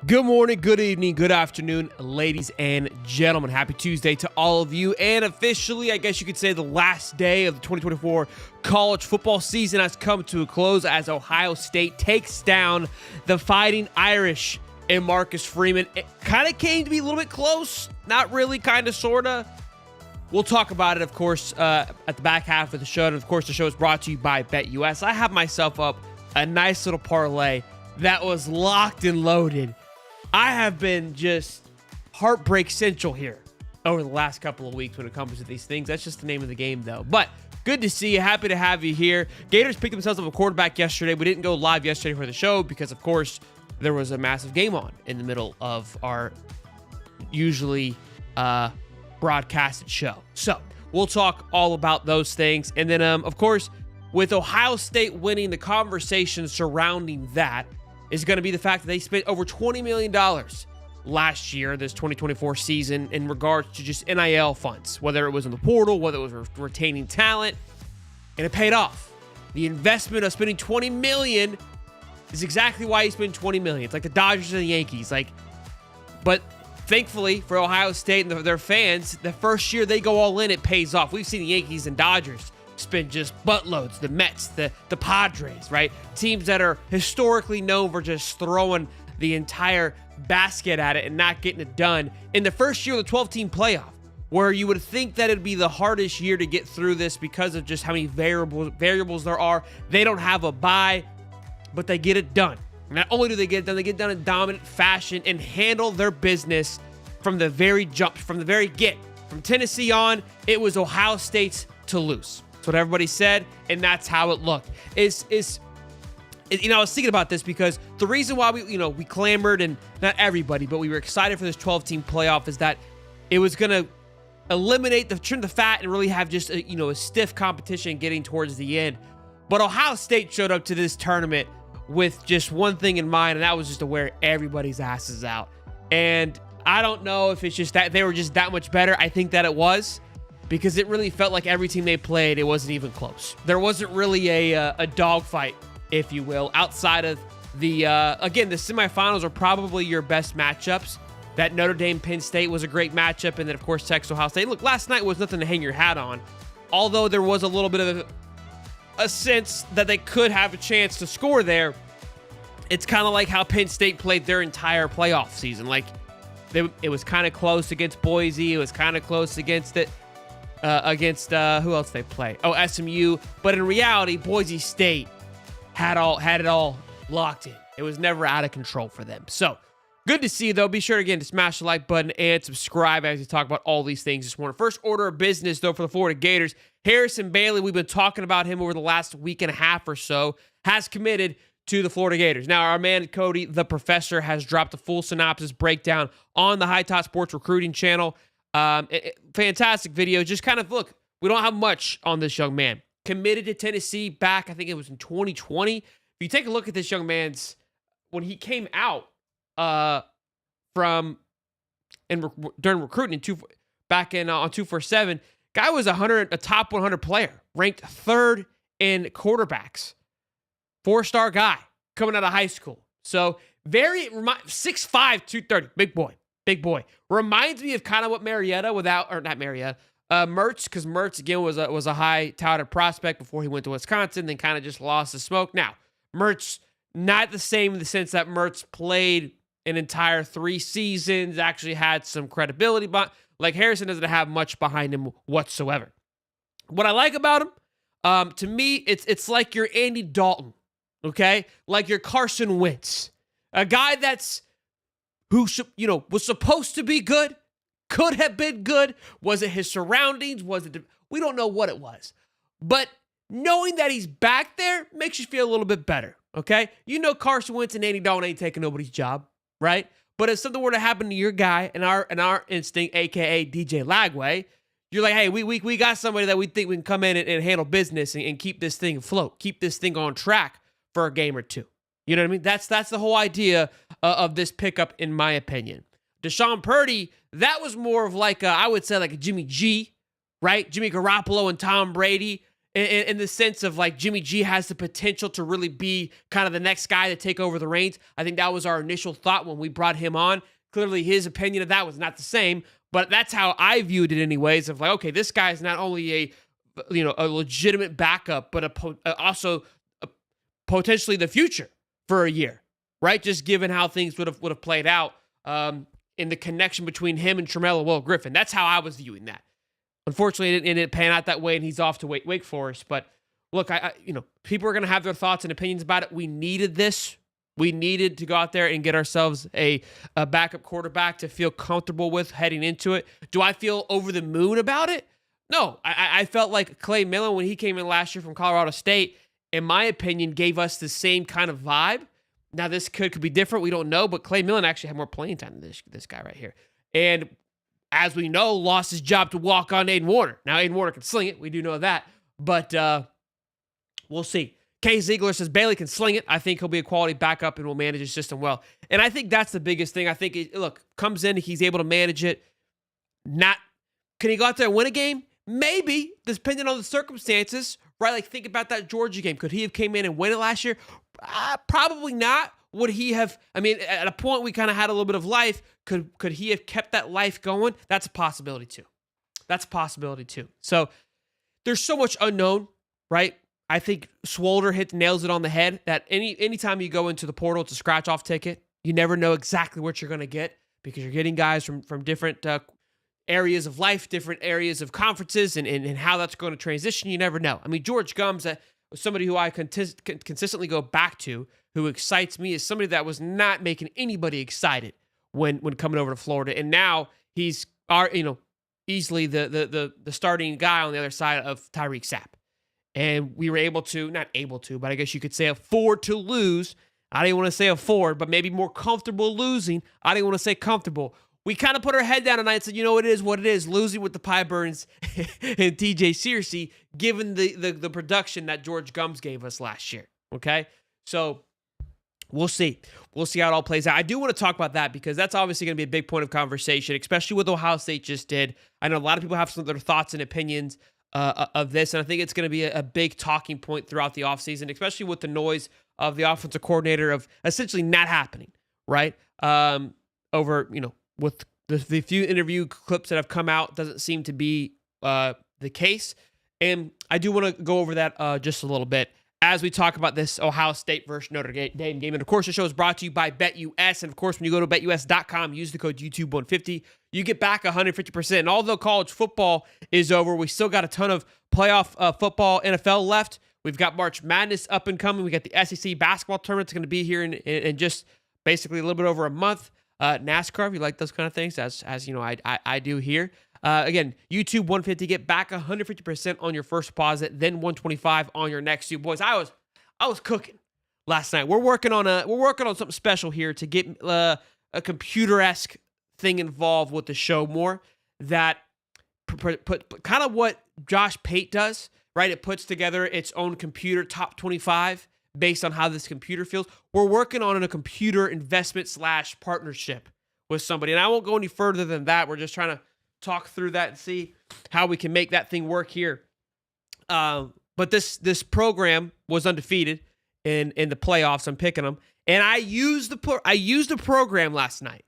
Good morning, good evening, good afternoon, ladies and gentlemen. Happy Tuesday to all of you. And officially, I guess you could say the last day of the 2024 college football season has come to a close as Ohio State takes down the Fighting Irish and Marcus Freeman. It kind of came to be a little bit close. Not really, kind of, sort of. We'll talk about it, of course, at the back half of the show. And, of course, the show is brought to you by BetUS. I have myself up a nice little parlay that was locked and loaded. I have been just heartbreak central here over the last couple of weeks when it comes to these things. That's just the name of the game, though. But good to see you. Happy to have you here. Gators picked themselves up a quarterback yesterday. We didn't go live yesterday for the show because, of course, there was a massive game on in the middle of our usually broadcasted show. So we'll talk all about those things. And then, of course, with Ohio State winning, the conversation surrounding that is going to be the fact that they spent over $20 million last year, this 2024 season, in regards to just NIL funds, whether it was in the portal, whether it was retaining talent, and it paid off. The investment of spending $20 million is exactly why you spend $20 million. It's like the Dodgers and the Yankees. But thankfully for Ohio State and their fans, the first year they go all in, it pays off. We've seen the Yankees and Dodgers spend just buttloads, the Mets, the Padres, right? Teams that are historically known for just throwing the entire basket at it and not getting it done. In the first year of the 12-team playoff, where you would think that it'd be the hardest year to get through this because of just how many variables there are. They don't have a bye, but they get it done. Not only do they get it done, they get it done in dominant fashion and handle their business from the very jump, from the very get. From Tennessee on, it was Ohio State's to lose. That's what everybody said, and that's how it looked. I was thinking about this because the reason why we clamored, and not everybody, but we were excited for this 12-team playoff, is that it was going to trim the fat and really have just a stiff competition getting towards the end. But Ohio State showed up to this tournament with just one thing in mind, and that was just to wear everybody's asses out. And I don't know if it's just that they were just that much better. I think that it was, because it really felt like every team they played, it wasn't even close. There wasn't really a dogfight, if you will, outside of the semifinals are probably your best matchups. That Notre Dame-Penn State was a great matchup, and then, of course, Texas-Ohio State. Look, last night was nothing to hang your hat on, although there was a little bit of a sense that they could have a chance to score there. It's kind of like how Penn State played their entire playoff season. It was kind of close against Boise. It was kind of close against who else they play? Oh, SMU. But in reality, Boise State had it all locked in. It was never out of control for them. So good to see, though. Be sure again to smash the like button and subscribe as we talk about all these things this morning. First order of business, though, for the Florida Gators. Harrison Bailey, we've been talking about him over the last week and a half or so, has committed to the Florida Gators. Now, our man Cody, the professor, has dropped a full synopsis breakdown on the High Top Sports recruiting channel. Fantastic video. Just kind of, look, we don't have much on this young man. Committed to Tennessee back, I think it was in 2020. If you take a look at this young man's, when he came out during recruiting on 247, guy was a top 100 player, ranked third in quarterbacks. 4-star guy coming out of high school. So 6'5", 230, big boy. Reminds me of kind of what Mertz, because Mertz, again, was a high touted prospect before he went to Wisconsin, then kind of just lost the smoke. Now, Mertz, not the same in the sense that Mertz played an entire 3 seasons, actually had some credibility, but like Harrison doesn't have much behind him whatsoever. What I like about him, to me, it's like your Andy Dalton, okay? Like your Carson Wentz, a guy who was supposed to be good, could have been good. Was it his surroundings? We don't know what it was. But knowing that he's back there makes you feel a little bit better, okay? Carson Wentz and Andy Dalton ain't taking nobody's job, right? But if something were to happen to your guy and our instinct, a.k.a. DJ Lagway, you're like, hey, we got somebody that we think we can come in and handle business and keep this thing afloat, keep this thing on track for a game or two. You know what I mean? That's the whole idea of this pickup, in my opinion. Deshaun Purdy, that was more of I would say like a Jimmy G, right? Jimmy Garoppolo and Tom Brady. in the sense of like Jimmy G has the potential to really be kind of the next guy to take over the reins. I think that was our initial thought when we brought him on. Clearly, his opinion of that was not the same, but that's how I viewed it anyways, of like, okay, this guy is not only a legitimate backup, but also potentially the future for a year, right? Just given how things would have played out in the connection between him and Tramell and Will Griffin. That's how I was viewing that. Unfortunately, it didn't pan out that way, and he's off to Wake Forest. But look, people are going to have their thoughts and opinions about it. We needed this. We needed to go out there and get ourselves a backup quarterback to feel comfortable with heading into it. Do I feel over the moon about it? No. I felt like Clay Millen, when he came in last year from Colorado State, in my opinion, gave us the same kind of vibe. Now, this could be different. We don't know, but Clay Millen actually had more playing time than this guy right here. And as we know, lost his job to walk on Aiden Warner. Now, Aiden Warner can sling it. We do know that. But we'll see. Kay Ziegler says Bailey can sling it. I think he'll be a quality backup and will manage his system well. And I think that's the biggest thing. I think, comes in, he's able to manage it. Can he go out there and win a game? Maybe, depending on the circumstances, right? Like, think about that Georgia game. Could he have came in and win it last year? Probably not. Would he have, at a point we kind of had a little bit of life. Could he have kept that life going? That's a possibility too. So there's so much unknown, right? I think Swolder nails it on the head that anytime you go into the portal, it's a scratch-off ticket. You never know exactly what you're going to get because you're getting guys from different areas of life, different areas of conferences, and how that's going to transition. You never know. George Gums, somebody who I consistently go back to, who excites me, is somebody that was not making anybody excited when coming over to Florida, and now he's easily the starting guy on the other side of Tyreek Sapp. And we were not able to, but I guess you could say afford to lose. I didn't want to say afford, but maybe more comfortable losing. I didn't want to say comfortable. We kind of put our head down tonight and said, it is what it is, losing with the Pie Burns and TJ Searcy, given the production that George Gums gave us last year, okay? So we'll see. We'll see how it all plays out. I do want to talk about that because that's obviously going to be a big point of conversation, especially what Ohio State just did. I know a lot of people have some of their thoughts and opinions of this, and I think it's going to be a big talking point throughout the offseason, especially with the noise of the offensive coordinator of essentially not happening, right? With the few interview clips that have come out, doesn't seem to be the case. And I do want to go over that just a little bit as we talk about this Ohio State versus Notre Dame game. And of course, the show is brought to you by BetUS. And of course, when you go to betus.com, use the code YouTube150, you get back 150%. And although college football is over, we still got a ton of playoff football, NFL left. We've got March Madness up and coming. We got the SEC basketball tournament. It's going to be here in just basically a little bit over a month. NASCAR, if you like those kind of things, as you know, I do here. Again, YouTube 150, get back 150% on your first deposit, then 125 on your next two. Boys, I was cooking last night. We're working on something special here to get a computer-esque thing involved with the show more. That put kind of what Josh Pate does, right? It puts together its own computer top 25 based on how this computer feels. We're working on a computer investment / partnership with somebody, and I won't go any further than that. We're just trying to talk through that and see how we can make that thing work here. But this program was undefeated in the playoffs. I'm picking them, and I used the program last night.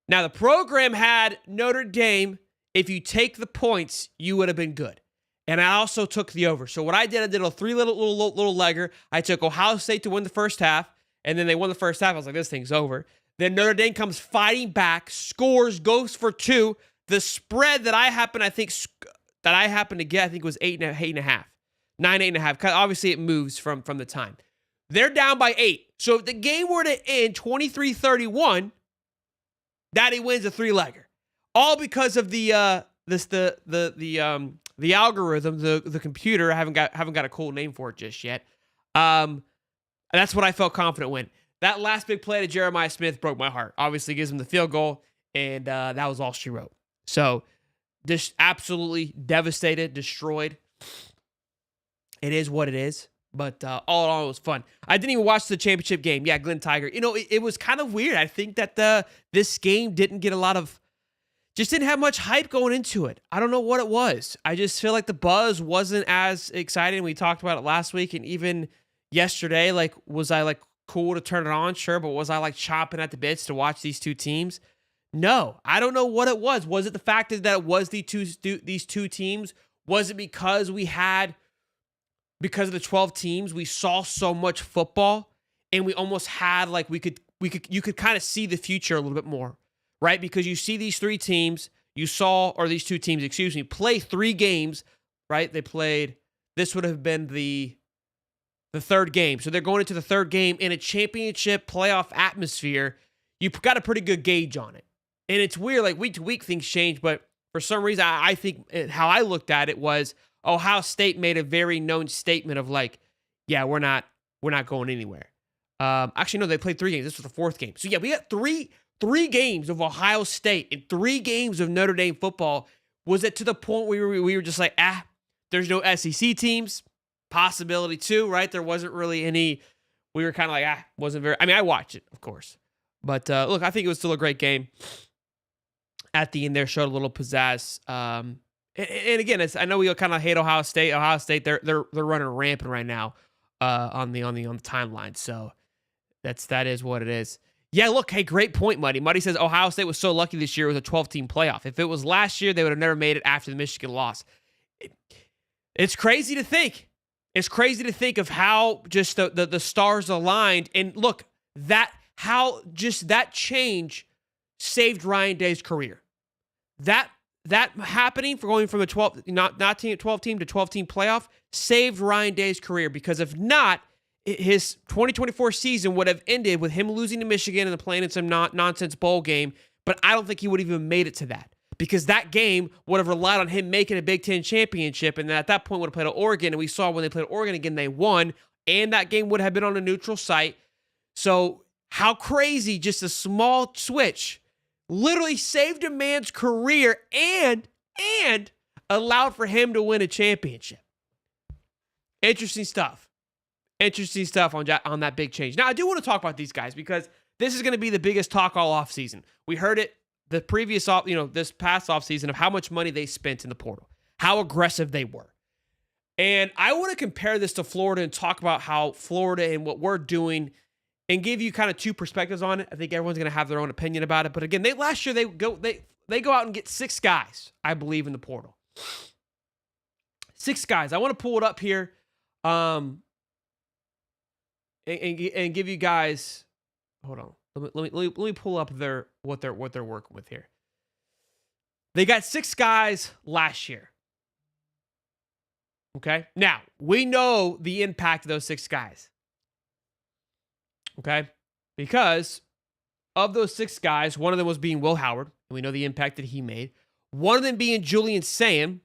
Now the program had Notre Dame. If you take the points, you would have been good. And I also took the over. So what I did a three little legger. I took Ohio State to win the first half, and then they won the first half. I was like, this thing's over. Then Notre Dame comes fighting back, scores, goes for two. The spread that I happen to get, I think was 8.5, 9.5. Obviously, it moves from the time. They're down by 8. So if the game were to end 23-31, Daddy wins a three-legger. All because of the algorithm, the computer. I haven't got a cool name for it just yet. That's what I felt confident when. That last big play to Jeremiah Smith broke my heart. Obviously gives him the field goal, and that was all she wrote. So just absolutely devastated, destroyed. It is what it is. But all in all, it was fun. I didn't even watch the championship game. Yeah, Glenn Tiger. It was kind of weird. I think that this game didn't get a lot of just didn't have much hype going into it. I don't know what it was. I just feel like the buzz wasn't as exciting. We talked about it last week and even yesterday. Like, was I like cool to turn it on? Sure. But was I like chomping at the bits to watch these two teams? No, I don't know what it was. Was it the fact that it was these two teams? Was it because of the 12 teams, we saw so much football and we almost had like you could kind of see the future a little bit more, right? Because you see these these two teams, excuse me, play 3 games, right? They played, this would have been the third game. So they're going into the third game in a championship playoff atmosphere. You've got a pretty good gauge on it. And it's weird, like week to week things change, but for some reason, I think how I looked at it was Ohio State made a very known statement of like, yeah, we're not going anywhere. Actually, no, they played 3 games. This was the 4th game. So yeah, we got three games of Ohio State and 3 games of Notre Dame football. Was it to the point where we were just like, there's no SEC teams? Possibility too, right? There wasn't really any. We were kind of like, wasn't very. I mean, I watched it, of course. But look, I think it was still a great game. At the end there, showed a little pizzazz. And again, I know we kind of hate Ohio State. Ohio State, they're running rampant right now on the timeline. So that is what it is. Yeah, look, hey, great point, Muddy. Muddy says Ohio State was so lucky this year with a 12-team playoff. If it was last year, they would have never made it after the Michigan loss. It's crazy to think. It's crazy to think of how just the stars aligned. And look, how just that change saved Ryan Day's career. That happening for going from a 12 team to 12-team playoff saved Ryan Day's career, because if not, his 2024 season would have ended with him losing to Michigan and playing in some nonsense bowl game. But I don't think he would have even made it to that, because that game would have relied on him making a Big Ten championship, and then at that point would have played Oregon, and we saw when they played Oregon again, they won, and that game would have been on a neutral site. So how crazy, just a small switch literally saved a man's career and allowed for him to win a championship. Interesting stuff. Interesting stuff on that big change. Now, I do want to talk about these guys because this is going to be the biggest talk all offseason. We heard it the previous this past offseason of how much money they spent in the portal, how aggressive they were. And I want to compare this to Florida and talk about how Florida and what we're doing and give you kind of 2 perspectives on it. I think everyone's going to have their own opinion about it. But again, last year they go out and get 6 guys, I believe, in the portal. 6 guys. I want to pull it up here and give you guys. Hold on. Let me pull up what they're working with here. They got 6 guys last year. Okay? Now, we know the impact of those 6 guys. Okay? Because of those 6 guys, one of them was being Will Howard, and we know the impact that he made. One of them being Julian Sayin,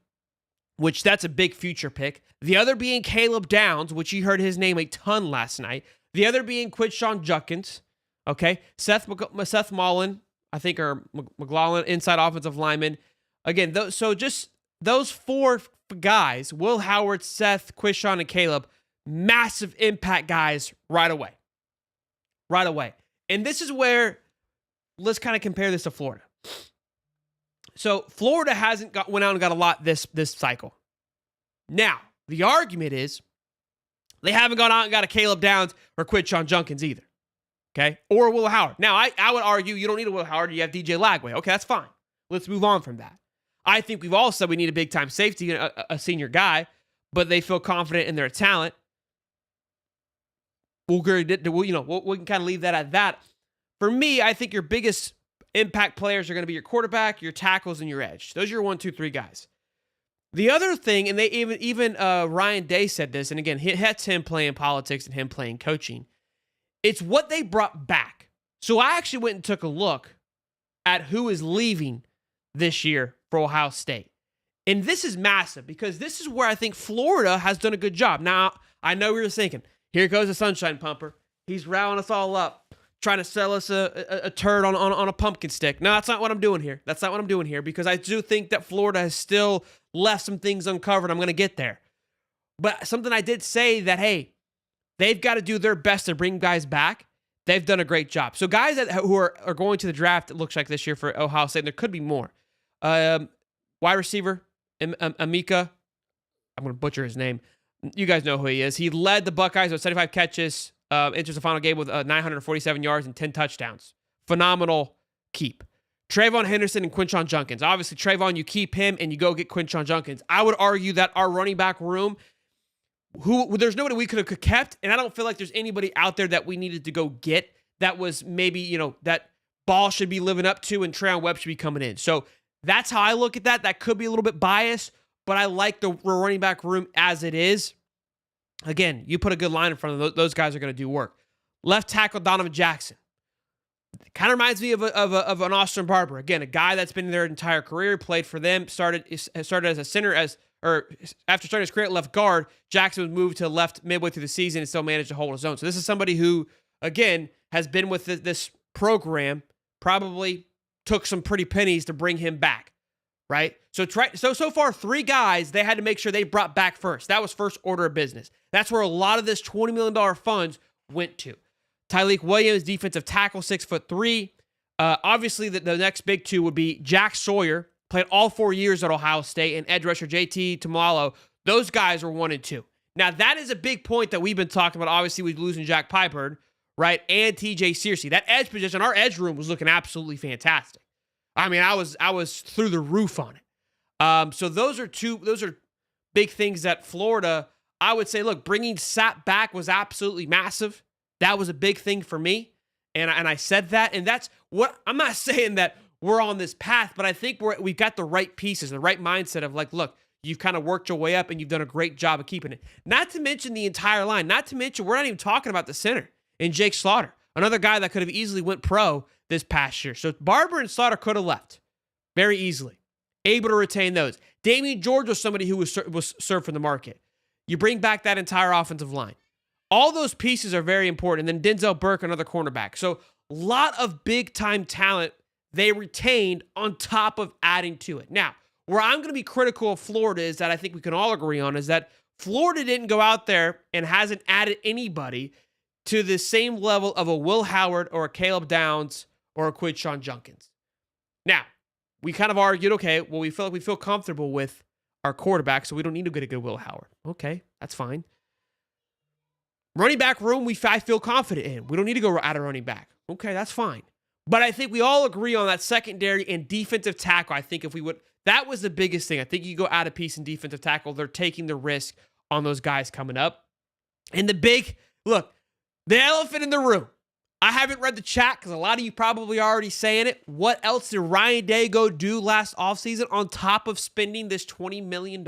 which that's a big future pick. The other being Caleb Downs, which you heard his name a ton last night. The other being Quinshon Judkins. Okay? Seth Mullen, I think, or McLaughlin, inside offensive lineman. Again, just those 4 guys, Will Howard, Seth, Quinshon, and Caleb, massive impact guys right away. Right away. And this is where, let's kind of compare this to Florida. So Florida hasn't went out and got a lot this cycle. Now, the argument is they haven't gone out and got a Caleb Downs or Quinshon Judkins either. Okay? Or Will Howard. Now, I would argue you don't need a Will Howard. You have DJ Lagway. Okay, that's fine. Let's move on from that. I think we've all said we need a big-time safety, a senior guy, but they feel confident in their talent. We can kind of leave that at that. For me, I think your biggest impact players are going to be your quarterback, your tackles, and your edge. Those are your 1, 2, 3 guys. The other thing, and they even Ryan Day said this, and again, that's him playing politics and him playing coaching. It's what they brought back. So I actually went and took a look at who is leaving this year for Ohio State. And this is massive because this is where I think Florida has done a good job. Now, I know we were thinking, here goes the sunshine pumper. He's riling us all up, trying to sell us a turd on a pumpkin stick. No, that's not what I'm doing here. That's not what I'm doing here, because I do think that Florida has still left some things uncovered. I'm going to get there. But something I did say that, hey, they've got to do their best to bring guys back. They've done a great job. So guys who are going to the draft, it looks like this year for Ohio State, and there could be more. Wide receiver, Amika. I'm going to butcher his name. You guys know who he is. He led the Buckeyes with 75 catches, enters the final game with 947 yards and 10 touchdowns. Phenomenal keep. Trayvon Henderson and Quinshon Judkins. Obviously, Trayvon, you keep him and you go get Quinshon Judkins. I would argue that our running back room, there's nobody we could have kept, and I don't feel like there's anybody out there that we needed to go get that was maybe, that Ball should be living up to and Trayon Webb should be coming in. So that's how I look at that. That could be a little bit biased, but I like the running back room as it is. Again, you put a good line in front of them, those guys are going to do work. Left tackle, Donovan Jackson. Kind of reminds me of an Austin Barber. Again, a guy that's been in their entire career, played for them, started as a center, after starting his career at left guard. Jackson was moved to left midway through the season and still managed to hold his own. So this is somebody who, again, has been with this program, probably took some pretty pennies to bring him back, right? So far, 3 guys they had to make sure they brought back first. That was first order of business. That's where a lot of this $20 million funds went to. Tyleik Williams, defensive tackle, 6'3". Obviously, the next big 2 would be Jack Sawyer, played all 4 years at Ohio State, and edge rusher JT Tumalo. Those guys were 1 and 2. Now, that is a big point that we've been talking about. Obviously, we're losing Jack Piper, right, and TJ Searcy. That edge position, our edge room was looking absolutely fantastic. I mean, I was through the roof on it. So those are big things that Florida, I would say, look, bringing Sapp back was absolutely massive. That was a big thing for me, and I said that, and that's what, I'm not saying that we're on this path, but I think we've got the right pieces, the right mindset of like, look, you've kind of worked your way up, and you've done a great job of keeping it. Not to mention the entire line, not to mention we're not even talking about the center and Jake Slaughter, another guy that could have easily went pro this past year. So Barber and Slaughter could have left very easily, able to retain those. Damian George was somebody who was served from the market. You bring back that entire offensive line. All those pieces are very important. And then Denzel Burke, another cornerback. So a lot of big-time talent they retained on top of adding to it. Now, where I'm going to be critical of Florida is that I think we can all agree on is that Florida didn't go out there and hasn't added anybody to the same level of a Will Howard or a Caleb Downs or a Quinshon Judkins. Now, we kind of argued, okay, well, we feel comfortable with our quarterback, so we don't need to get a good Will Howard. Okay, that's fine. Running back room, I feel confident in. We don't need to go out of running back. Okay, that's fine. But I think we all agree on that secondary and defensive tackle. I think if we would, that was the biggest thing. I think you go out of piece in defensive tackle. They're taking the risk on those guys coming up. And the elephant in the room. I haven't read the chat because a lot of you probably already saying it. What else did Ryan Day go do last offseason on top of spending this $20 million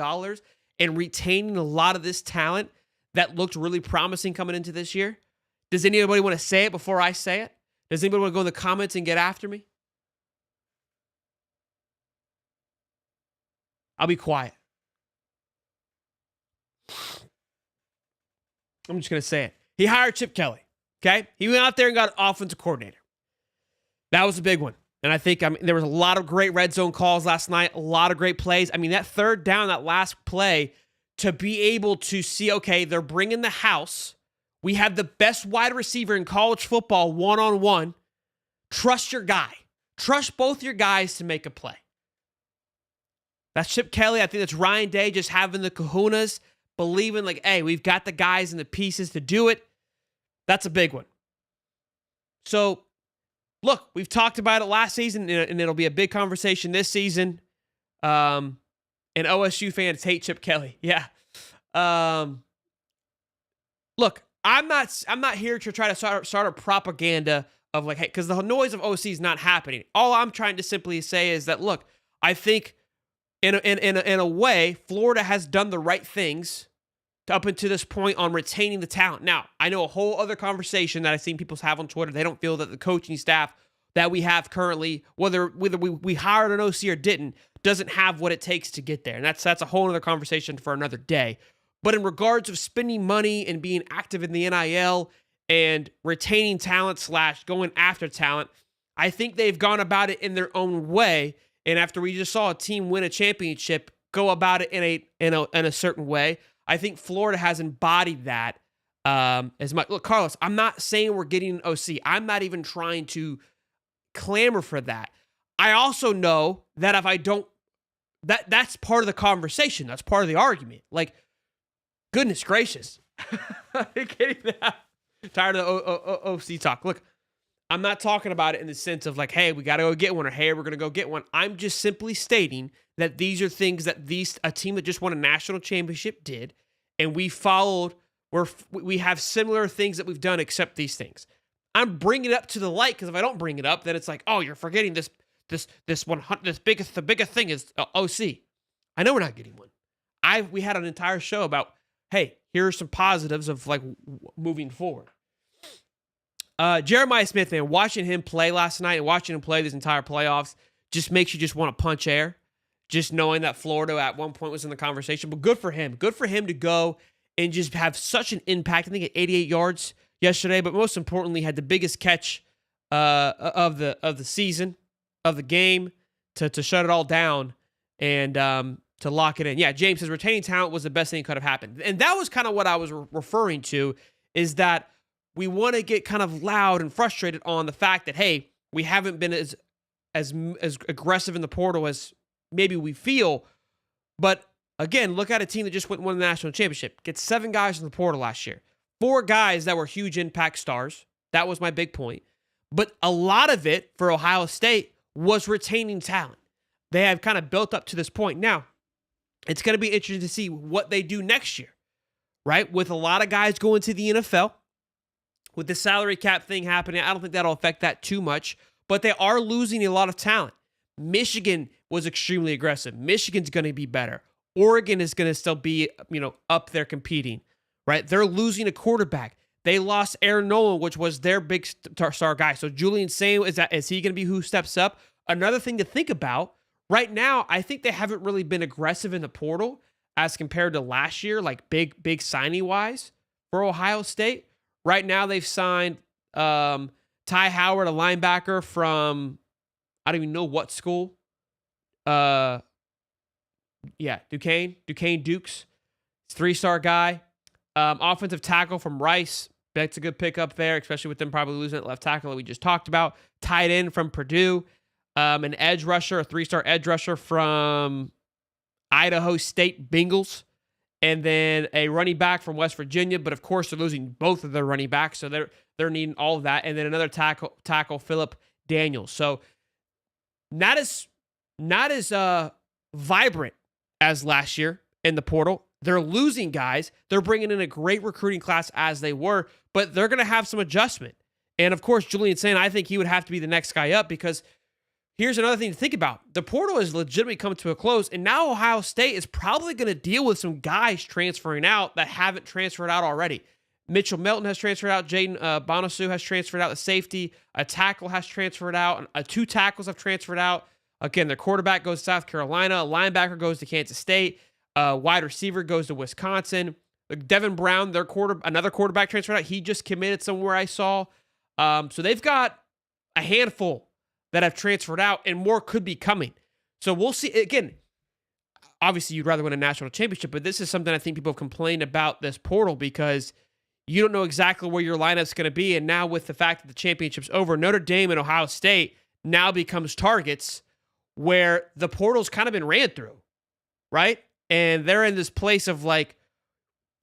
and retaining a lot of this talent that looked really promising coming into this year? Does anybody want to say it before I say it? Does anybody want to go in the comments and get after me? I'll be quiet. I'm just going to say it. He hired Chip Kelly, okay? He went out there and got an offensive coordinator. That was a big one. And I think there was a lot of great red zone calls last night, a lot of great plays. I mean, that third down, that last play, to be able to see, okay, they're bringing the house. We have the best wide receiver in college football one-on-one. Trust your guy. Trust both your guys to make a play. That's Chip Kelly. I think that's Ryan Day just having the kahunas, believing like, hey, we've got the guys and the pieces to do it. That's a big one. So, look, we've talked about it last season, and it'll be a big conversation this season. And OSU fans hate Chip Kelly. Yeah. Look, I'm not here to try to start a propaganda of like, hey, because the noise of OC is not happening. All I'm trying to simply say is that, look, I think in a way, Florida has done the right things up until this point on retaining the talent. Now, I know a whole other conversation that I've seen people have on Twitter. They don't feel that the coaching staff that we have currently, whether we hired an OC or didn't, doesn't have what it takes to get there. And that's a whole other conversation for another day. But in regards of spending money and being active in the NIL and retaining talent / going after talent, I think they've gone about it in their own way. And after we just saw a team win a championship, go about it in a certain way, I think Florida has embodied that as much. Look, Carlos, I'm not saying we're getting an OC. I'm not even trying to clamor for that. I also know that if I don't, that's part of the conversation. That's part of the argument. Like, goodness gracious. I can't even tired of the OC talk. Look, I'm not talking about it in the sense of like, hey, we got to go get one, or hey, we're going to go get one. I'm just simply stating that these are things that a team that just won a national championship did, and we followed, we have similar things that we've done except these things. I'm bringing it up to the light, because if I don't bring it up, then it's like, oh, you're forgetting the biggest thing is OC. I know we're not getting one. We had an entire show about, hey, here are some positives of like moving forward. Jeremiah Smith, man, watching him play last night and watching him play this entire playoffs just makes you just want to punch air. Just knowing that Florida at one point was in the conversation, but good for him. Good for him to go and just have such an impact. I think at 88 yards yesterday, but most importantly, had the biggest catch of the season, of the game, to shut it all down and to lock it in. Yeah, James says retaining talent was the best thing that could have happened, and that was kind of what I was referring to. Is that we want to get kind of loud and frustrated on the fact that, hey, we haven't been as aggressive in the portal as maybe we feel. But again, look at a team that just won the national championship. Get 7 guys in the portal last year. 4 guys that were huge impact stars. That was my big point. But a lot of it for Ohio State was retaining talent. They have kind of built up to this point. Now, it's going to be interesting to see what they do next year, right? With a lot of guys going to the NFL, with the salary cap thing happening, I don't think that'll affect that too much, but they are losing a lot of talent. Michigan was extremely aggressive. Michigan's going to be better. Oregon is going to still be, up there competing, right? They're losing a quarterback. They lost Aaron Nolan, which was their big star guy. So Julian Sain, is he going to be who steps up? Another thing to think about, right now, I think they haven't really been aggressive in the portal as compared to last year, like big signing-wise for Ohio State. Right now, they've signed Ty Howard, a linebacker from, I don't even know what school. Duquesne Dukes. 3-star guy. Offensive tackle from Rice. That's a good pickup there, especially with them probably losing that left tackle that we just talked about. Tight end from Purdue. An edge rusher, a 3-star edge rusher from Idaho State Bengals. And then a running back from West Virginia, but of course they're losing both of their running backs, so they're needing all of that. And then another tackle Philip Daniels. So not as vibrant as last year in the portal. They're losing guys. They're bringing in a great recruiting class as they were, but they're going to have some adjustment. And of course, Julian Sain, I think he would have to be the next guy up, because here's another thing to think about. The portal has legitimately come to a close, and now Ohio State is probably going to deal with some guys transferring out that haven't transferred out already. Mitchell Melton has transferred out. Jaden Bonasu has transferred out. The safety, a tackle has transferred out. 2 tackles have transferred out. Again, their quarterback goes to South Carolina. A linebacker goes to Kansas State. Wide receiver goes to Wisconsin. Devin Brown, another quarterback transferred out. He just committed somewhere I saw. So they've got a handful that have transferred out, and more could be coming. So we'll see. Again, obviously you'd rather win a national championship, but this is something I think people have complained about this portal, because you don't know exactly where your lineup's going to be. And now with the fact that the championship's over, Notre Dame and Ohio State now becomes targets where the portal's kind of been ran through, right? And they're in this place of like,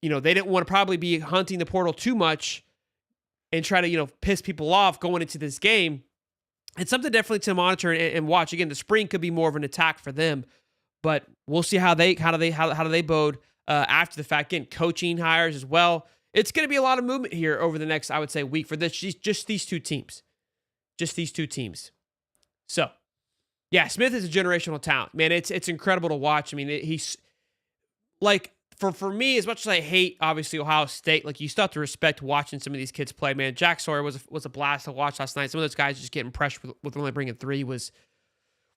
they didn't want to probably be hunting the portal too much and try to, piss people off going into this game. It's something definitely to monitor and watch. Again, the spring could be more of an attack for them, but we'll see how do they bode after the fact. Again, coaching hires as well. It's going to be a lot of movement here over the next, I would say, week for just these two teams. So, yeah, Smith is a generational talent, man. It's incredible to watch. I mean, he's like, for me, as much as I hate obviously Ohio State, like, you still have to respect watching some of these kids play, man. Jack Sawyer was a blast to watch last night. Some of those guys just getting pressure with only bringing 3 was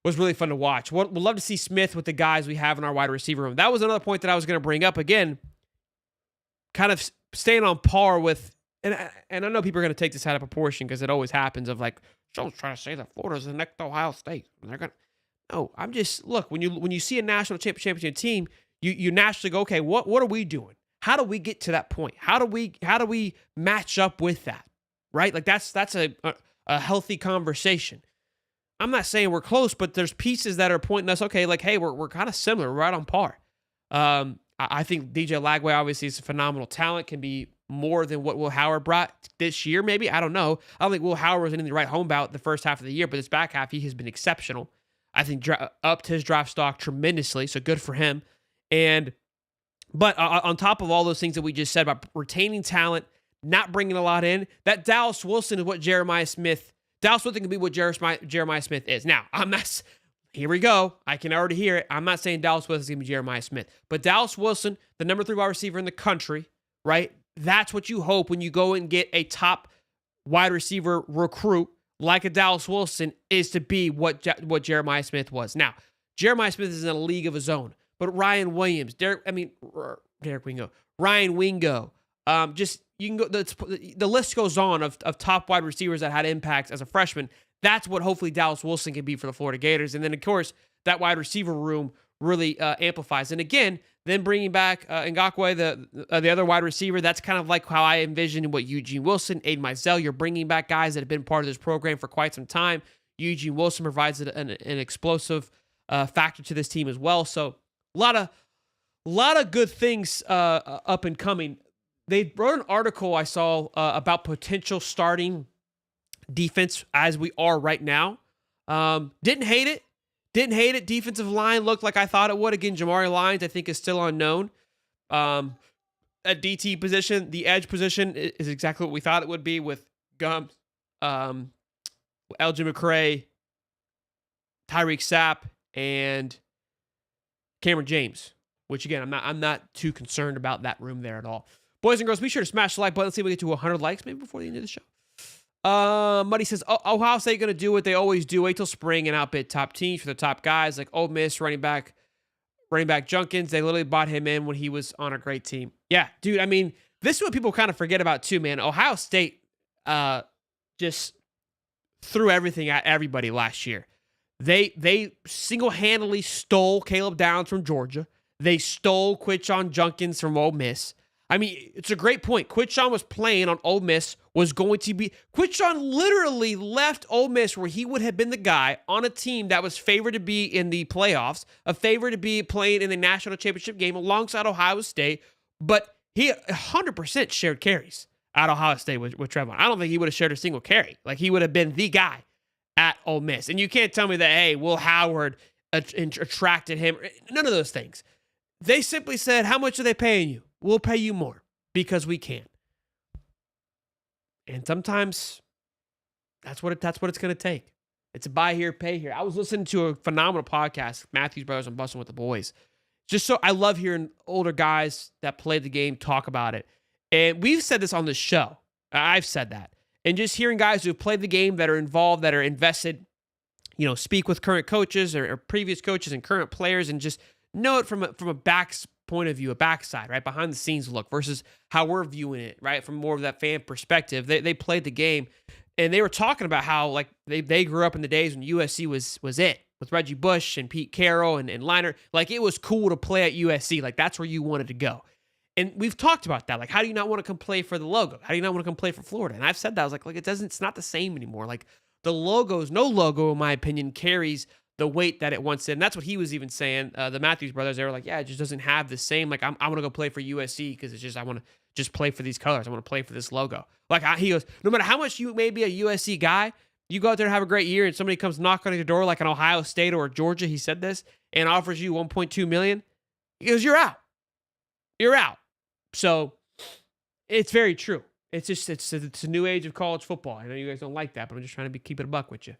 really fun to watch. We'd love to see Smith with the guys we have in our wide receiver room. That was another point that I was going to bring up again. Kind of staying on par with, and I know people are going to take this out of proportion because it always happens of like, Joe's trying to say that Florida's the next Ohio State. And they're going to, no, I'm just, look, when you see a national championship team, you naturally go, okay, what are we doing? How do we get to that point? How do we match up with that? Right? Like that's a healthy conversation. I'm not saying we're close, but there's pieces that are pointing us, okay, like, hey, we're kind of similar. We're right on par. I think DJ Lagway obviously is a phenomenal talent, can be more than what Will Howard brought this year, maybe. I don't know. I don't think Will Howard was in the right home bout the first half of the year, but this back half, he has been exceptional. I think upped his draft stock tremendously, so good for him. But on top of all those things that we just said about retaining talent, not bringing a lot in, that Dallas Wilson is what Dallas Wilson can be what Jeremiah Smith is. Now, here we go. I can already hear it. I'm not saying Dallas Wilson is going to be Jeremiah Smith, but Dallas Wilson, the number 3 wide receiver in the country, right? That's what you hope when you go and get a top wide receiver recruit like a Dallas Wilson, is to be what Jeremiah Smith was. Now, Jeremiah Smith is in a league of his own, but Ryan Williams, Ryan Wingo, you can go. The list goes on of top wide receivers that had impacts as a freshman. That's what hopefully Dallas Wilson can be for the Florida Gators. And then, of course, that wide receiver room really amplifies. And again, then bringing back Ngakoue, the other wide receiver, that's kind of like how I envisioned what Eugene Wilson, Aiden Mizell, you're bringing back guys that have been part of this program for quite some time. Eugene Wilson provides an explosive factor to this team as well. So a lot of good things up and coming. They wrote an article I saw about potential starting defense as we are right now. Didn't hate it. Defensive line looked like I thought it would. Again, Jamari Lyons, I think, is still unknown. At DT position, the edge position is exactly what we thought it would be with Gump, LJ McCray, Tyreek Sapp, and Cameron James. Which again, I'm not too concerned about that room there at all. Boys and girls, be sure to smash the like button. Let's see if we get to 100 likes maybe before the end of the show. Muddy says, Ohio State going to do what they always do, wait till spring and outbid top teams for the top guys like Ole Miss, running back Junkins. They literally bought him in when he was on a great team. Yeah, dude, I mean, this is what people kind of forget about too, man. Ohio State just threw everything at everybody last year. They single-handedly stole Caleb Downs from Georgia. They stole Quinshon Judkins from Ole Miss. I mean, it's a great point. Quinshon was playing on Ole Miss, Quinshon literally left Ole Miss where he would have been the guy on a team that was favored to be in the playoffs, a favorite to be playing in the national championship game alongside Ohio State, but he 100% shared carries at Ohio State with Trevon. I don't think he would have shared a single carry. Like, he would have been the guy at Ole Miss. And you can't tell me that, hey, Will Howard attracted him. None of those things. They simply said, how much are they paying you? We'll pay you more because we can. And sometimes that's what it's going to take. It's a buy here, pay here. I was listening to a phenomenal podcast, Matthews Brothers and Busting with the Boys. I love hearing older guys that play the game talk about it. And we've said this on the show. I've said that. And just hearing guys who've played the game, that are involved, that are invested, speak with current coaches or previous coaches and current players, and just know it from a back's point of view, a backside, right? Behind the scenes look versus how we're viewing it, right? From more of that fan perspective. They played the game, and they were talking about how, like, they grew up in the days when USC was it, with Reggie Bush and Pete Carroll and Liner. Like, it was cool to play at USC. Like, that's where you wanted to go. And we've talked about that. Like, how do you not want to come play for the logo? How do you not want to come play for Florida? And I've said that. I was like, it's not the same anymore. Like, no logo, in my opinion, carries the weight that it once did. And that's what he was even saying. The Matthews brothers, they were like, yeah, it just doesn't have the same, like, I'm going to go play for USC because it's just, I want to just play for these colors. I want to play for this logo. Like, he goes, no matter how much you may be a USC guy, you go out there and have a great year and somebody comes knocking on your door like an Ohio State or Georgia, he said this, and offers you $1.2 million. He goes, you're out. You're out. So it's very true. It's just, it's a new age of college football. I know you guys don't like that, but I'm just trying to keep it a buck with you.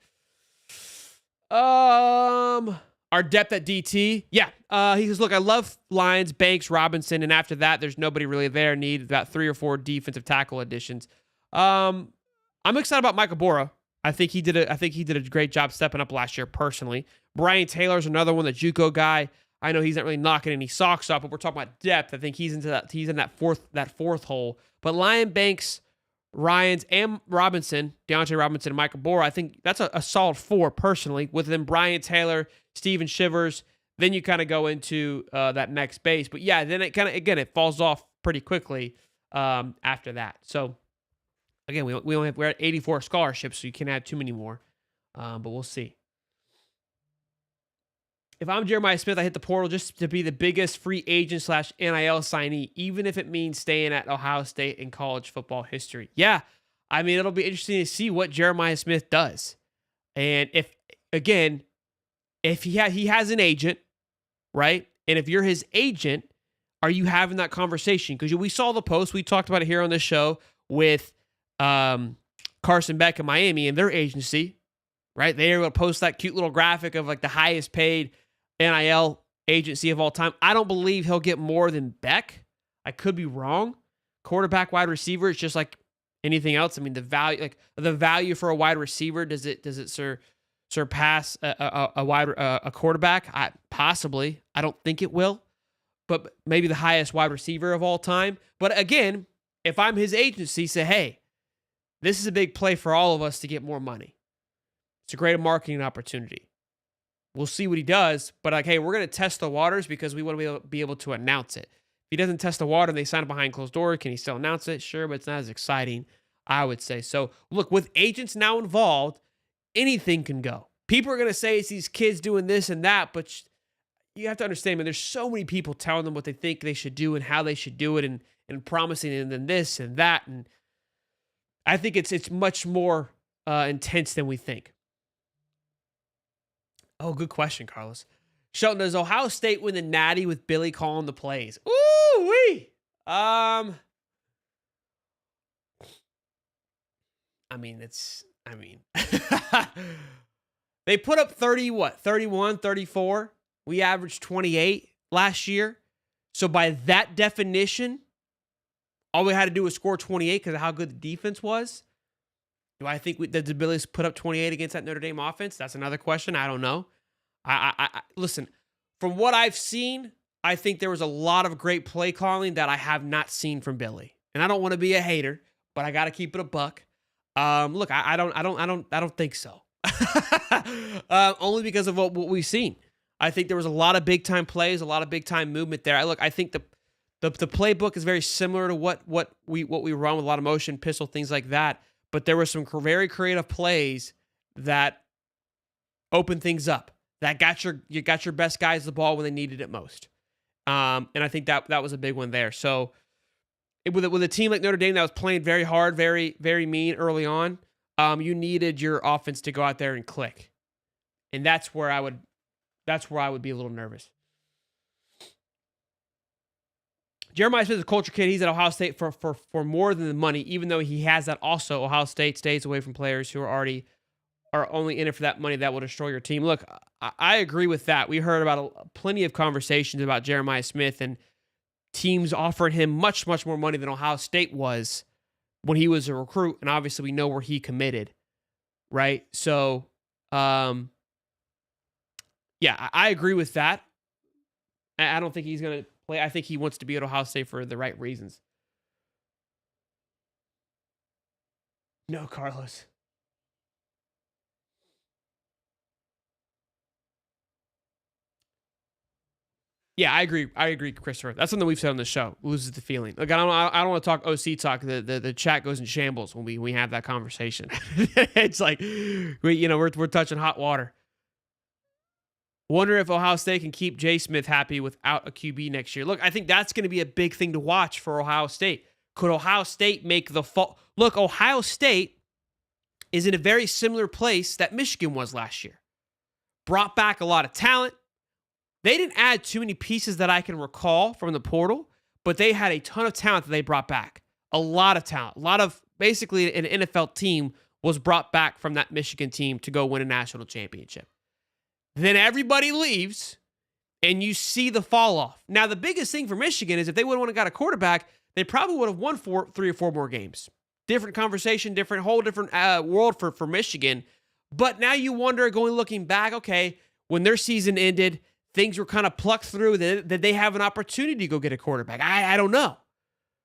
Our depth at DT. Yeah. He says, look, I love Lyons, Banks, Robinson, and after that, there's nobody really there. Need about 3 or 4 defensive tackle additions. I'm excited about Michael Bora. I think he did a great job stepping up last year personally. Brian Taylor's another one, the JUCO guy. I know he's not really knocking any socks off, but we're talking about depth. I think he's in that fourth hole. But Lyon, Banks, Ryans, and Robinson, Deontay Robinson, and Michael Bora, I think that's a solid 4 personally. With them, Brian Taylor, Steven Shivers. Then you kind of go into that next base. But yeah, then it it falls off pretty quickly after that. So again, we're at 84 scholarships, so you can't add too many more. But we'll see. if I'm Jeremiah Smith, I hit the portal just to be the biggest free agent / NIL signee, even if it means staying at Ohio State in college football history. Yeah, I mean, it'll be interesting to see what Jeremiah Smith does. And if he has an agent, right? And if you're his agent, are you having that conversation? Because we saw the post, we talked about it here on this show with Carson Beck in Miami and their agency, right? They were going to post that cute little graphic of like the highest paid NIL agency of all time. I don't believe he'll get more than Beck. I could be wrong. Quarterback, wide receiver, it's just like anything else. I mean, the value for a wide receiver, does it surpass a quarterback? Possibly. I don't think it will, but maybe the highest wide receiver of all time. But again, if I'm his agency, say, hey, this is a big play for all of us to get more money. It's a great marketing opportunity. We'll see what he does, but like, hey, we're going to test the waters because we want to be able to announce it. If he doesn't test the water and they sign it behind closed doors, can he still announce it? Sure, but it's not as exciting, I would say. So look, with agents now involved, anything can go. People are going to say it's these kids doing this and that, but you have to understand, man, there's so many people telling them what they think they should do and how they should do it and promising them this and that. And I think it's much more intense than we think. Oh, good question, Carlos. Shelton, does Ohio State win the Natty with Billy calling the plays? Ooh-wee! They put up 31, 34. We averaged 28 last year. So by that definition, all we had to do was score 28 because of how good the defense was. Do I think did the Billies put up 28 against that Notre Dame offense? That's another question. I don't know. I listen, from what I've seen, I think there was a lot of great play calling that I have not seen from Billy. And I don't want to be a hater, but I got to keep it a buck. Look, I don't think so. Only because of what we've seen. I think there was a lot of big time plays, a lot of big time movement there. I think the playbook is very similar to what we run with a lot of motion, pistol, things like that. But there were some very creative plays that opened things up. That got your best guys the ball when they needed it most. And I think that was a big one there. So with a team like Notre Dame that was playing very hard, very, very mean early on, you needed your offense to go out there and click. And that's where I would be a little nervous. Jeremiah Smith is a culture kid. He's at Ohio State for more than the money, even though he has that also. Ohio State stays away from players who are only in it for that money that will destroy your team. Look, I agree with that. We heard about plenty of conversations about Jeremiah Smith and teams offering him much, much more money than Ohio State was when he was a recruit. And obviously we know where he committed, right? So, yeah, I agree with that. I don't think he's going to play. I think he wants to be at Ohio State for the right reasons. No, Carlos. Yeah, I agree, Christopher. That's something we've said on the show. Loses the feeling. Like I don't want to talk OC talk. The chat goes in shambles when we have that conversation. It's like we're touching hot water. Wonder if Ohio State can keep Jay Smith happy without a QB next year. Look, I think that's going to be a big thing to watch for Ohio State. Could Ohio State make the fall? Look, Ohio State is in a very similar place that Michigan was last year. Brought back a lot of talent. They didn't add too many pieces that I can recall from the portal, but they had a ton of talent that they brought back. A lot of talent. A lot of, basically, an NFL team was brought back from that Michigan team to go win a national championship. Then everybody leaves, and you see the fall off. Now, the biggest thing for Michigan is if they would have got a quarterback, they probably would have won 3 or 4 more games. Different conversation, whole different world for Michigan. But now you wonder, looking back, okay, when their season ended, things were kind of plucked through. Did they have an opportunity to go get a quarterback? I don't know,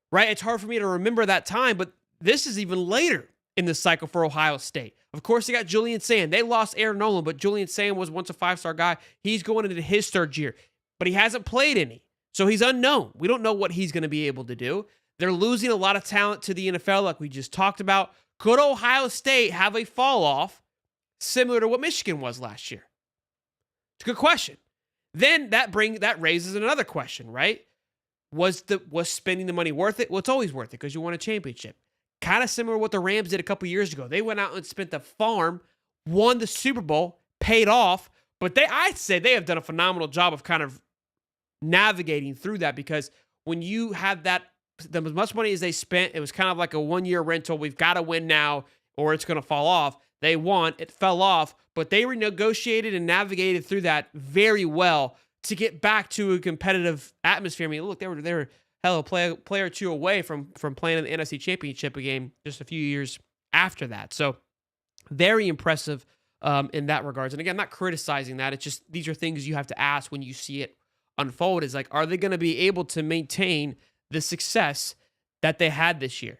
right? It's hard for me to remember that time, but this is even later in the cycle for Ohio State. Of course, they got Julian Sand. They lost Aaron Nolan, but Julian Sand was once a 5-star guy. He's going into his 3rd year, but he hasn't played any, so he's unknown. We don't know what he's going to be able to do. They're losing a lot of talent to the NFL like we just talked about. Could Ohio State have a fall off similar to what Michigan was last year? It's a good question. Then that raises another question, right? Was spending the money worth it? Well, it's always worth it because you won a championship. Kind of similar to what the Rams did a couple years ago. They went out and spent the farm, won the Super Bowl, paid off, but I'd say they have done a phenomenal job of kind of navigating through that, because when you have that, as much money as they spent, it was kind of like a one-year rental. We've got to win now or it's going to fall off. They won, it fell off, but they renegotiated and navigated through that very well to get back to a competitive atmosphere. I mean, look, they were hell, a player or two away from playing in the NFC Championship game just a few years after that. So very impressive in that regards. And again, I'm not criticizing that. It's just, these are things you have to ask when you see it unfold, is like, are they going to be able to maintain the success that they had this year?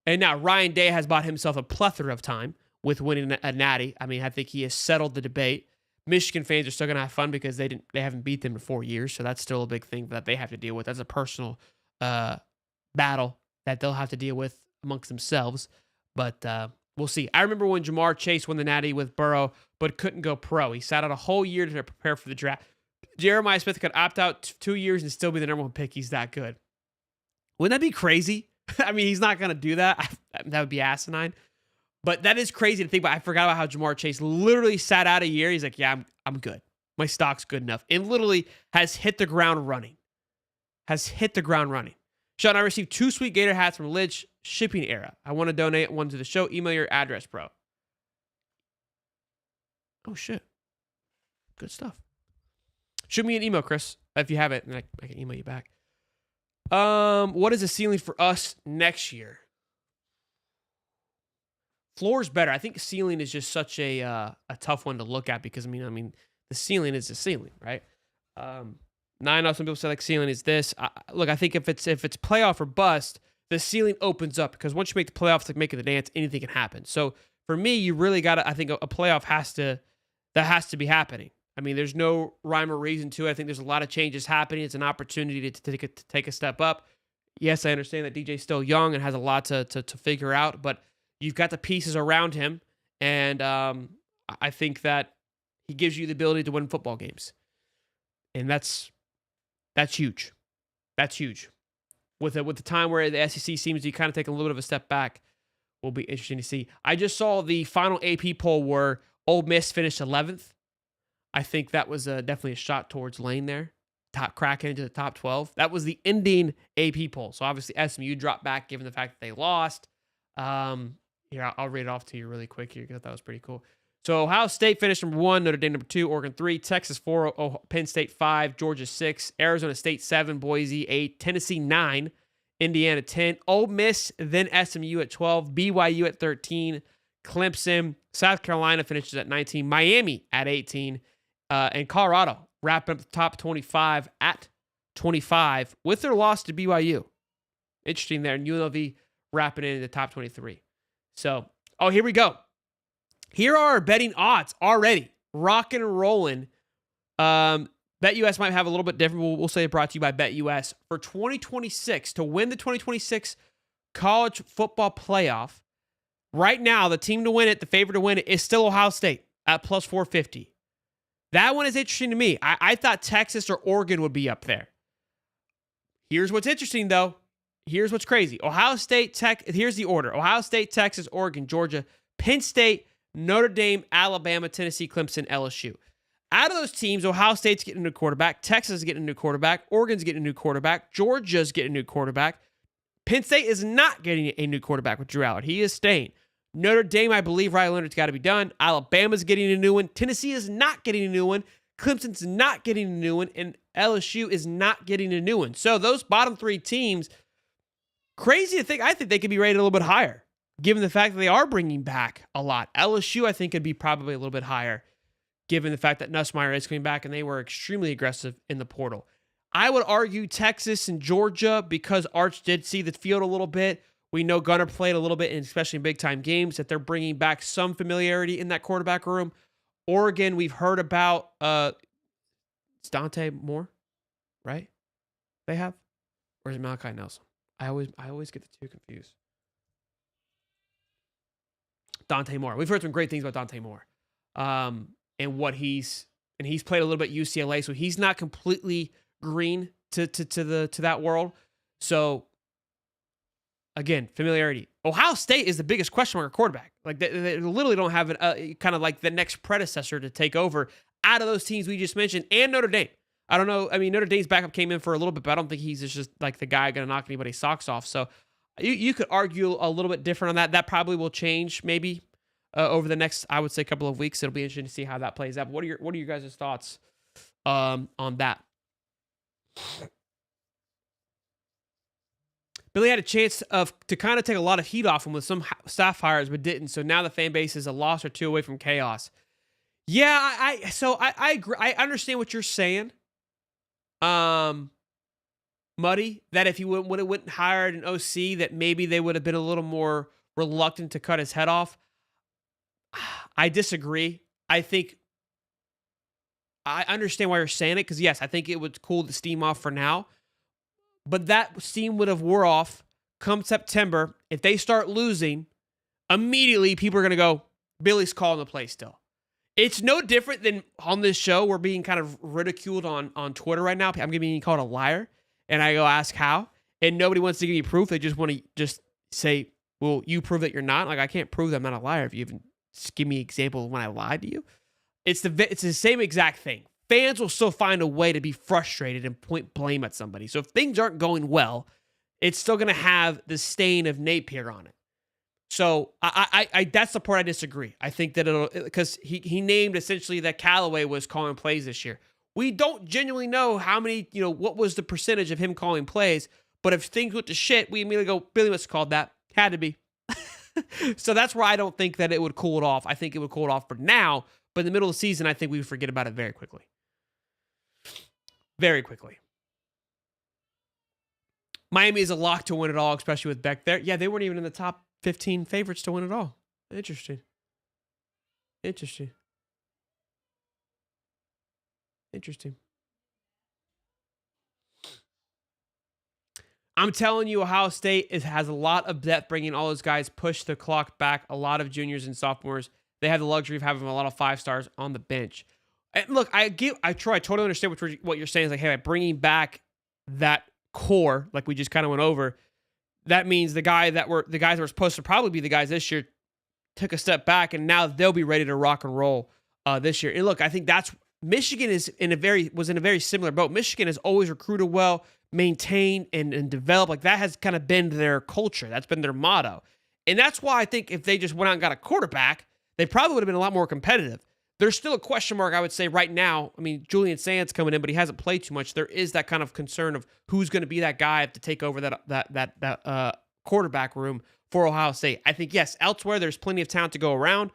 And now Ryan Day has bought himself a plethora of time with winning a natty. I mean, I think he has settled the debate. Michigan fans are still going to have fun because they haven't beat them in 4 years, so that's still a big thing that they have to deal with. That's a personal battle that they'll have to deal with amongst themselves. But we'll see. I remember when Jamar Chase won the natty with Burrow, but couldn't go pro. He sat out a whole year to prepare for the draft. Jeremiah Smith could opt out 2 years and still be the number one pick. He's that good. Wouldn't that be crazy? I mean, he's not going to do that. That would be asinine. But that is crazy to think about. I forgot about how Jamar Chase literally sat out a year. He's like, yeah, I'm good. My stock's good enough. And literally has hit the ground running. Sean, I received 2 sweet Gator hats from Lidge Shipping Era. I want to donate one to the show. Email your address, bro. Oh, shit. Good stuff. Shoot me an email, Chris, if you have it, and I can email you back. What is the ceiling for us next year? Floor's better. I think ceiling is just such a tough one to look at, because I mean the ceiling is the ceiling, right? Now I know some people say like ceiling is this. Look, I think if it's playoff or bust, the ceiling opens up, because once you make the playoffs, like making the dance, anything can happen. So for me, you really got to. I think a playoff has to be happening. I mean, there's no rhyme or reason to it. I think there's a lot of changes happening. It's an opportunity to take a step up. Yes, I understand that DJ's still young and has a lot to figure out, but you've got the pieces around him, and I think that he gives you the ability to win football games, and that's huge. That's huge. With the time where the SEC seems to kind of take a little bit of a step back, will be interesting to see. I just saw the final AP poll where Ole Miss finished 11th. I think that was definitely a shot towards Lane there, cracking into the top 12. That was the ending AP poll. So obviously SMU dropped back given the fact that they lost. Here, I'll read it off to you really quick here, because that was pretty cool. So Ohio State finished number 1, Notre Dame number 2, Oregon 3, Texas 4, Penn State 5, Georgia 6, Arizona State 7, Boise 8, Tennessee 9, Indiana 10, Ole Miss, then SMU at 12, BYU at 13, Clemson, South Carolina finishes at 19, Miami at 18, and Colorado wrapping up the top 25 at 25 with their loss to BYU. Interesting there. And UNLV wrapping it in the top 23. So, here we go. Here are our betting odds already. Rocking and rolling. BetUS might have a little bit different. We'll say it brought to you by BetUS. For 2026, to win the 2026 college football playoff, right now, the team to win it, the favorite to win it, is still Ohio State at plus 450. That one is interesting to me. I thought Texas or Oregon would be up there. Here's what's interesting, though. Here's what's crazy. Ohio State, here's the order. Ohio State, Texas, Oregon, Georgia, Penn State, Notre Dame, Alabama, Tennessee, Clemson, LSU. Out of those teams, Ohio State's getting a new quarterback. Texas is getting a new quarterback. Oregon's getting a new quarterback. Georgia's getting a new quarterback. Penn State is not getting a new quarterback with Drew Allard. He is staying. Notre Dame, I believe Riley Leonard's got to be done. Alabama's getting a new one. Tennessee is not getting a new one. Clemson's not getting a new one. And LSU is not getting a new one. So those bottom 3 teams, crazy to think, I think they could be rated a little bit higher, given the fact that they are bringing back a lot. LSU, I think, could be probably a little bit higher, given the fact that Nussmeier is coming back and they were extremely aggressive in the portal. I would argue Texas and Georgia, because Arch did see the field a little bit. We know Gunnar played a little bit, and especially in big-time games, that they're bringing back some familiarity in that quarterback room. Oregon, we've heard about it's Dante Moore, right? They have? Or is it Malachi Nelson? I always get the two confused. Dante Moore. We've heard some great things about Dante Moore, and what he's and he's played a little bit UCLA, so he's not completely green to that world. So again, familiarity. Ohio State is the biggest question mark at quarterback. Like they literally don't have kind of like the next predecessor to take over out of those teams we just mentioned, and Notre Dame. I don't know. I mean, Notre Dame's backup came in for a little bit, but I don't think he's just like the guy going to knock anybody's socks off. So you could argue a little bit different on that. That probably will change maybe over the next, I would say, couple of weeks. It'll be interesting to see how that plays out. But what are your guys' thoughts on that? Billy had a chance to kind of take a lot of heat off him with some staff hires, but didn't. So now the fan base is a loss or two away from chaos. Yeah, I agree. I understand what you're saying. Muddy, that if he would have went and hired an OC, that maybe they would have been a little more reluctant to cut his head off. I disagree. I think I understand why you're saying it, because yes, I think it would cool the steam off for now. But that steam would have wore off come September. If they start losing, immediately people are going to go, Billy's calling the play still. It's no different than on this show. We're being kind of ridiculed on Twitter right now. I'm being called a liar. And I go ask how. And nobody wants to give me proof. They just want to just say, well, you prove that you're not. Like, I can't prove that I'm not a liar if you even give me an example of when I lied to you. It's the same exact thing. Fans will still find a way to be frustrated and point blame at somebody. So if things aren't going well, it's still going to have the stain of Napier on it. So I that's the part I disagree. I think that because he named essentially that Callaway was calling plays this year. We don't genuinely know how many, what was the percentage of him calling plays. But if things went to shit, we immediately go, Billy must have called that. Had to be. So that's where I don't think that it would cool it off. I think it would cool it off for now. But in the middle of the season, I think we would forget about it very quickly. Very quickly. Miami is a lock to win it all, especially with Beck there. Yeah, they weren't even in the top 15 favorites to win it all. Interesting. I'm telling you, Ohio State has a lot of depth, bringing all those guys, push the clock back. A lot of juniors and sophomores. They have the luxury of having a lot of 5 stars on the bench. And look, I totally understand what you're saying. Is like, hey, by bringing back that core, like we just kind of went over, that means the guys that were supposed to probably be the guys this year took a step back, and now they'll be ready to rock and roll this year. And look, I think that's Michigan was in a very similar boat. Michigan has always recruited well, maintained and developed. Like that has kind of been their culture. That's been their motto. And that's why I think if they just went out and got a quarterback, they probably would have been a lot more competitive. There's still a question mark, I would say, right now. I mean, Julian Sands coming in, but he hasn't played too much. There is that kind of concern of who's going to be that guy to take over that quarterback room for Ohio State. I think, yes, elsewhere there's plenty of talent to go around,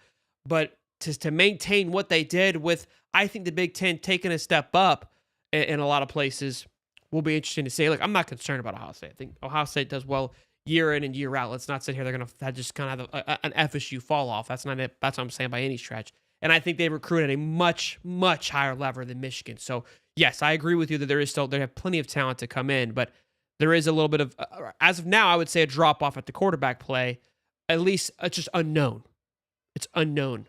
but to maintain what they did with, I think, the Big Ten taking a step up in a lot of places will be interesting to see. Look, I'm not concerned about Ohio State. I think Ohio State does well year in and year out. Let's not sit here. They're going to just kind of have an FSU fall off. That's not it. That's what I'm saying by any stretch. And I think they recruited a much, much higher level than Michigan. So, yes, I agree with you that they have plenty of talent to come in, but there is a little bit of, as of now, I would say a drop off at the quarterback play. At least it's just unknown. It's unknown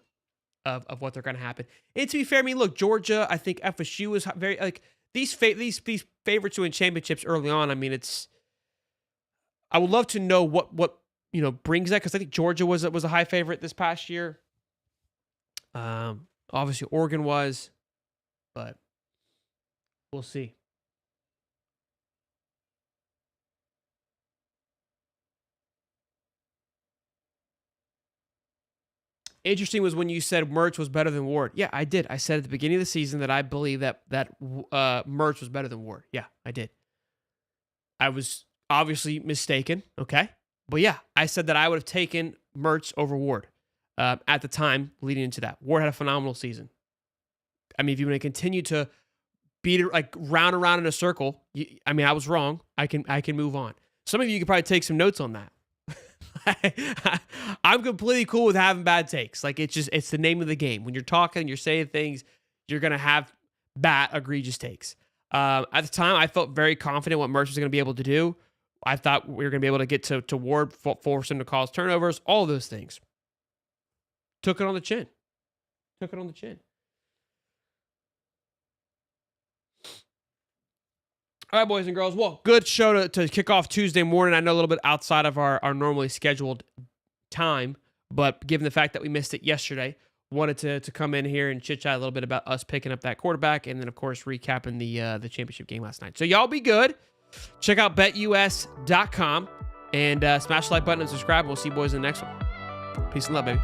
of what they're going to happen. And to be fair, I mean, look, Georgia, I think FSU is very, like, these favorites to win championships early on. I mean, I would love to know what brings that, because I think Georgia was a high favorite this past year. Obviously Oregon was, but we'll see. Interesting was when you said Mertz was better than Ward. Yeah, I did. I said at the beginning of the season that I believe that Mertz was better than Ward. Yeah, I did. I was obviously mistaken. Okay. But yeah, I said that I would have taken Mertz over Ward. At the time leading into that. Ward had a phenomenal season. I mean, if you want to continue to beat it like round around in a circle, I mean, I was wrong. I can move on. Some of you could probably take some notes on that. I'm completely cool with having bad takes. Like it's the name of the game. When you're talking, you're saying things, you're gonna have bad, egregious takes. At the time, I felt very confident what Mertz was gonna be able to do. I thought we were gonna be able to get to Ward, force him to cause turnovers, all those things. Took it on the chin. All right, boys and girls. Well, good show to kick off Tuesday morning. I know a little bit outside of our normally scheduled time, but given the fact that we missed it yesterday, wanted to come in here and chit-chat a little bit about us picking up that quarterback and then, of course, recapping the championship game last night. So y'all be good. Check out betus.com and smash the like button and subscribe. We'll see you boys in the next one. Peace and love, baby.